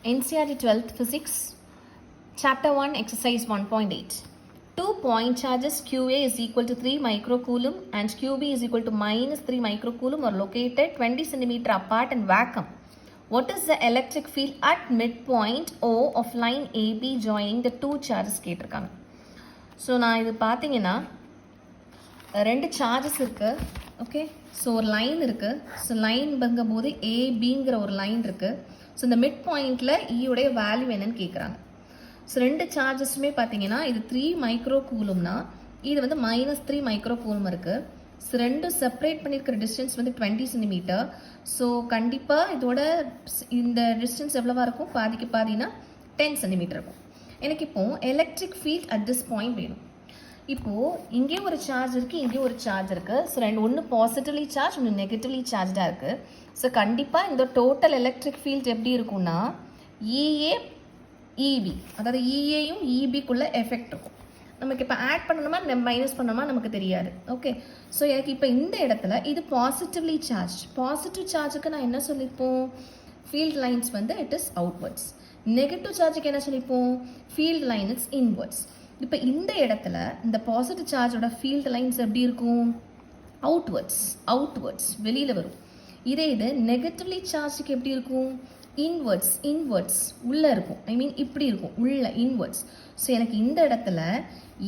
NCERT 12th Physics, Chapter 1, Exercise 1.8. 2 point charges QA is equal to 3 microcoulomb and QB is equal to minus 3 microcoulomb are located 20 centimeter apart in vacuum. What is the electric field at midpoint O of line AB joining the two charges கேட்டிருக்காங்க. So நான் இது பார்த்தீங்கன்னா ரெண்டு charges இருக்குது. Okay, so ஒரு line இருக்குது. So line பங்கும் போது ஏபிங்கிற ஒரு லைன் இருக்குது. ஸோ இந்த மிட் பாயிண்டில் ஈயோடைய வேல்யூ என்னன்னு கேட்குறாங்க. ஸோ ரெண்டு சார்ஜஸுமே பார்த்தீங்கன்னா இது 3 மைக்ரோ கூலும்னா இது வந்து -3 மைக்ரோ கூலும் இருக்குது. ஸோ ரெண்டும் செப்பரேட் பண்ணியிருக்கிற டிஸ்டன்ஸ் வந்து 20 சென்டிமீட்டர். ஸோ கண்டிப்பாக இதோட இந்த டிஸ்டன்ஸ் எவ்வளோவா இருக்கும்? பாதிக்கு பாதினா 10 சென்டிமீட்டர் இருக்கும். எனக்கு இப்போது electric field at this point வேணும். இப்போது இங்கே ஒரு சார்ஜ் இருக்குது, இங்கே ஒரு சார்ஜ் இருக்குது. ஸோ ஒன்று பாசிட்டிவ்லி சார்ஜ், ஒன்று நெகட்டிவ்லி சார்ஜாக இருக்குது. ஸோ கண்டிப்பாக இந்த டோட்டல் எலக்ட்ரிக் ஃபீல்ட் எப்படி இருக்கும்னா இஏ இபி, அதாவது இஏயும் இபிக்குள்ளே எஃபெக்ட் இருக்கும். நமக்கு இப்போ ஆட் பண்ணணுமா மைனஸ் பண்ணணுமா நமக்கு தெரியாது. ஓகே, ஸோ எனக்கு இப்போ இந்த இடத்துல இது பாசிட்டிவ்லி சார்ஜ். பாசிட்டிவ் சார்ஜுக்கு நான் என்ன சொல்லியிருப்போம்? ஃபீல்ட் லைன்ஸ் வந்து இட் இஸ் அவுட்வர்ட்ஸ். நெகட்டிவ் சார்ஜுக்கு என்ன சொல்லியிருப்போம்? Field line is inwards. இப்போ இந்த இடத்துல இந்த பாசிட்டிவ் சார்ஜோட ஃபீல்டு லைன்ஸ் எப்படி இருக்கும்? அவுட்வர்ட்ஸ் வெளியில் வரும். இதே இது நெகட்டிவ்லி சார்ஜுக்கு எப்படி இருக்கும்? இன்வர்ட்ஸ் உள்ளே இருக்கும். ஐ மீன் இப்படி இருக்கும், உள்ள இன்வர்ட்ஸ். ஸோ எனக்கு இந்த இடத்துல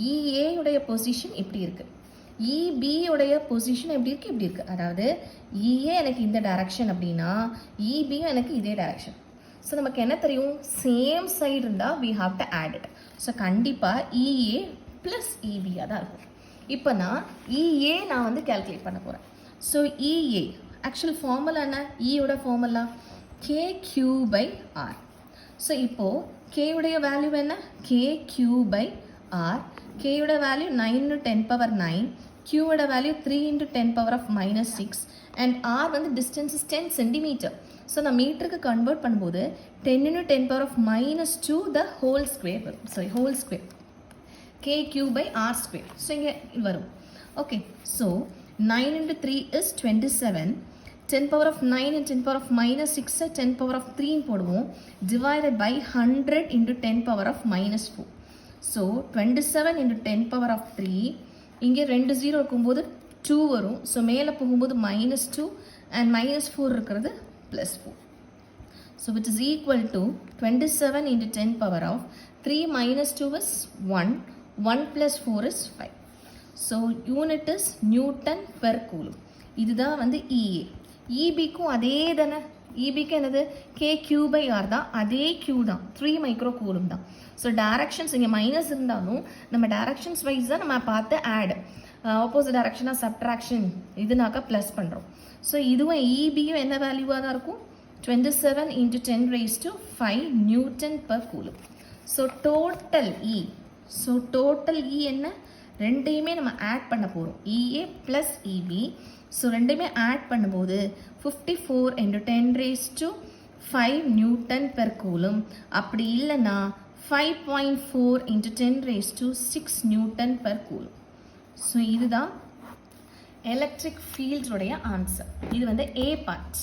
இஏயுடைய பொசிஷன் எப்படி இருக்குது, இபியுடைய பொசிஷன் எப்படி இருக்குது, இப்படி இருக்குது. அதாவது இஏ எனக்கு இந்த டைரக்ஷன் அப்படின்னா இபியும் எனக்கு இதே டைரக்ஷன். ஸோ நமக்கு என்ன தெரியும்? சேம் சைடு இருந்தால் we have to add it. So கண்டிப்பாக இஏ ப்ளஸ் இபியாக தான் இருக்கும். இப்போ நான் இஏ நான் வந்து கேல்குலேட் பண்ண போகிறேன். ஸோ இஏ ஆக்சுவல் ஃபார்முலா என்ன? ஈயோட ஃபார்முலா KQ/R. ஸோ இப்போது கேயுடைய வேல்யூ என்ன? KQ/R. கேயோட வேல்யூ 9 × 10⁻9, கியூவோட வேல்யூ 3 × 10⁻6 அண்ட் R வந்து டிஸ்டன்ஸ் இஸ் 10 சென்டிமீட்டர். ஸோ நான் மீட்டருக்கு கன்வெர்ட் பண்ணும்போது 10 × 10⁻2 த ஹோல் ஸ்கொயர் வரும். Sorry, whole square KQ/R². So இங்கே வரும். Okay, so 9 × 3 is 27. 10⁻9 and 10⁻6 10⁻3 போடுவோம். Divided by 100 × 10⁻4. ஸோ 27 × 10⁻3. இங்கே 2 0 இருக்கும்போது 2 வரும். ஸோ மேலே போகும்போது -2 அண்ட் -4 இருக்கிறது +4. So which is equal to 27 × 10⁻3 -2 is 1. 1 + 4 is 5. So unit is Newton per coulomb. இதுதான் வந்து இஏ. இபிக்கும் அதே தானே. இபிக்கு என்னது? KQ/R தான். அதே Q தான், 3 மைக்ரோ கூலும் தான். ஸோ டைரக்ஷன்ஸ் இங்கே மைனஸ் இருந்தாலும் நம்ம டைரக்ஷன்ஸ் வைஸ் தான் நம்ம பார்த்து ஆட், ஆப்போசிட் டைரக்ஷனாக சப்ட்ராக்ஷன், இதுனாக்கா ப்ளஸ் பண்ணுறோம். ஸோ இதுவும் இபியும் என்ன வேல்யூவாக தான் இருக்கும்? 27 × 10⁵ newton per coulomb. So total E என்ன? ரெண்டையுமே நம்ம ஆட் பண்ண போகிறோம், இஏ ப்ளஸ் இபி. ஸோ ரெண்டுமே ஆட் பண்ணும்போது 54 × 10⁵ நியூட்டன் பெர் கூலும். அப்படி இல்லைன்னா 5.4 × 10⁶ நியூட்டன் பெர் கூலும். ஸோ இதுதான் எலக்ட்ரிக் ஃபீல்டுடைய ஆன்சர். இது வந்து A part.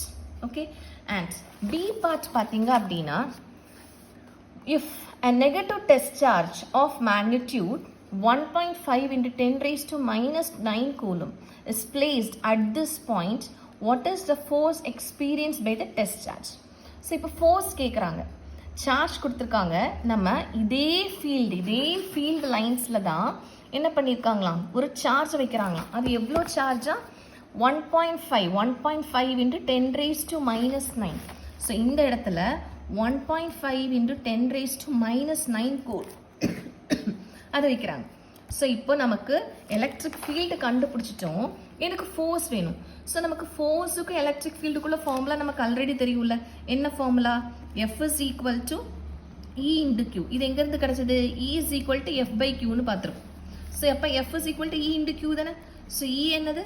Okay, and B part பார்த்தீங்க அப்படின்னா, if a negative test charge of magnitude 1.5 × 10⁻⁻9 coulomb is placed at this point, what is the force experienced by the test charge? So இப்போ force கேட்குறாங்க, charge கொடுத்துருக்காங்க. நம்ம இதே field லைன்ஸில் தான் என்ன பண்ணியிருக்காங்களாம்? ஒரு சார்ஜ் வைக்கிறாங்களாம். அது எவ்வளோ சார்ஜா? 1.5 × 10⁻⁻9. ஸோ இந்த இடத்துல 1.5 × 10⁻⁻9 கோல் அது வைக்கிறாங்க. ஸோ இப்போ நமக்கு எலக்ட்ரிக் ஃபீல்டு கண்டுபிடிச்சிட்டோம். எனக்கு ஃபோர்ஸ் வேணும். ஸோ நமக்கு ஃபோர்ஸுக்கும் எலக்ட்ரிக் ஃபீல்டுக்குள்ள ஃபார்முலா நமக்கு ஆல்ரெடி தெரியும்ல. என்ன formula? F is equal to E × Q. இது எங்கேருந்து கிடச்சது? E is equal to F/Qன்னு பார்த்துருக்கோம். ஸோ அப்போ F is equal to E × Q தானே. ஸோ E என்னது?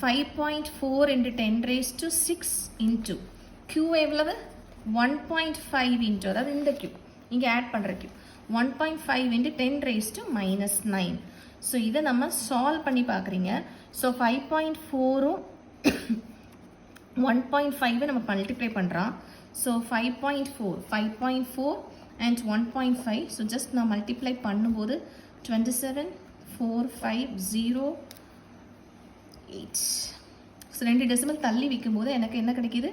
5.4 × 10⁶ இன்ட்டு Q எவ்வளவு? 1.5 இன்ட்டு, அதாவது இந்த Q இங்கே ஆட் பண்ணுற Q 1.5 × 10⁻⁻9. ஸோ இதை நம்ம சால்வ் பண்ணி பார்க்குறீங்க. ஸோ 5.4ம் 1.5 நம்ம மல்டிப்ளை பண்ணுறோம். So 5.4 and 1.5. ஸோ ஜஸ்ட் நான் மல்டிப்ளை பண்ணும்போது 27 4 5 0 8. ஸோ 2 டெசிமல் தள்ளி வைக்கும்போது எனக்கு என்ன கிடைக்கிது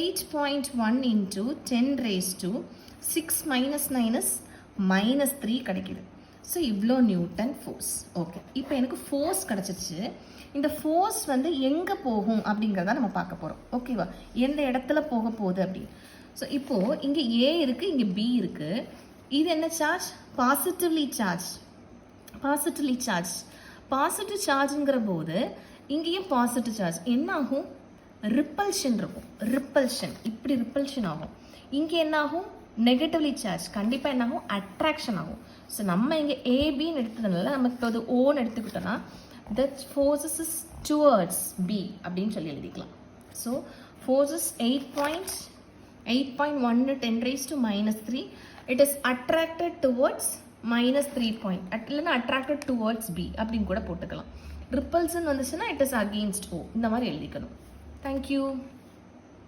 8.1 into 10 raised to 6 minus 9 is -3 கிடைக்கிது. ஸோ இவ்வளோ நியூட்டன் ஃபோர்ஸ். ஓகே, இப்போ எனக்கு ஃபோர்ஸ் கிடச்சிருச்சு. இந்த ஃபோர்ஸ் வந்து எங்கே போகும் அப்படிங்கிறத நம்ம பார்க்க போகிறோம். ஓகேவா, எந்த இடத்துல போக போகுது அப்படி. ஸோ இப்போது இங்கே ஏ இருக்குது, இங்கே பி இருக்குது. இது என்ன சார்ஜ்? Positively charge. பாசிட்டிவ் சார்ஜுங்கிற போது இங்கேயும் பாசிட்டிவ் சார்ஜ் என்ன ஆகும்? ரிப்பல்ஷன் இருக்கும். இப்படி ரிப்பல்ஷன் ஆகும். இங்கே என்ன ஆகும்? Negatively charge. கண்டிப்பாக என்ன ஆகும்? அட்ராக்ஷன் ஆகும். ஸோ நம்ம இங்கே ஏபின்னு எடுத்ததுனால நமக்கு இப்போ அது ஓன்னு எடுத்துக்கிட்டோன்னா that forces is towards B அப்படின்னு சொல்லி எழுதிக்கலாம். So forces 8.1 10 raised to -3. It is attracted towards -3 point. இல்லைன்னா attracted towards B அப்படின்னு கூட போட்டுக்கலாம். ரிப்பல்சன் வந்துச்சுன்னா இட் இஸ் அகெயின்ஸ்ட் O. இந்த மாதிரி எழுதிக்கணும். தேங்க்யூ.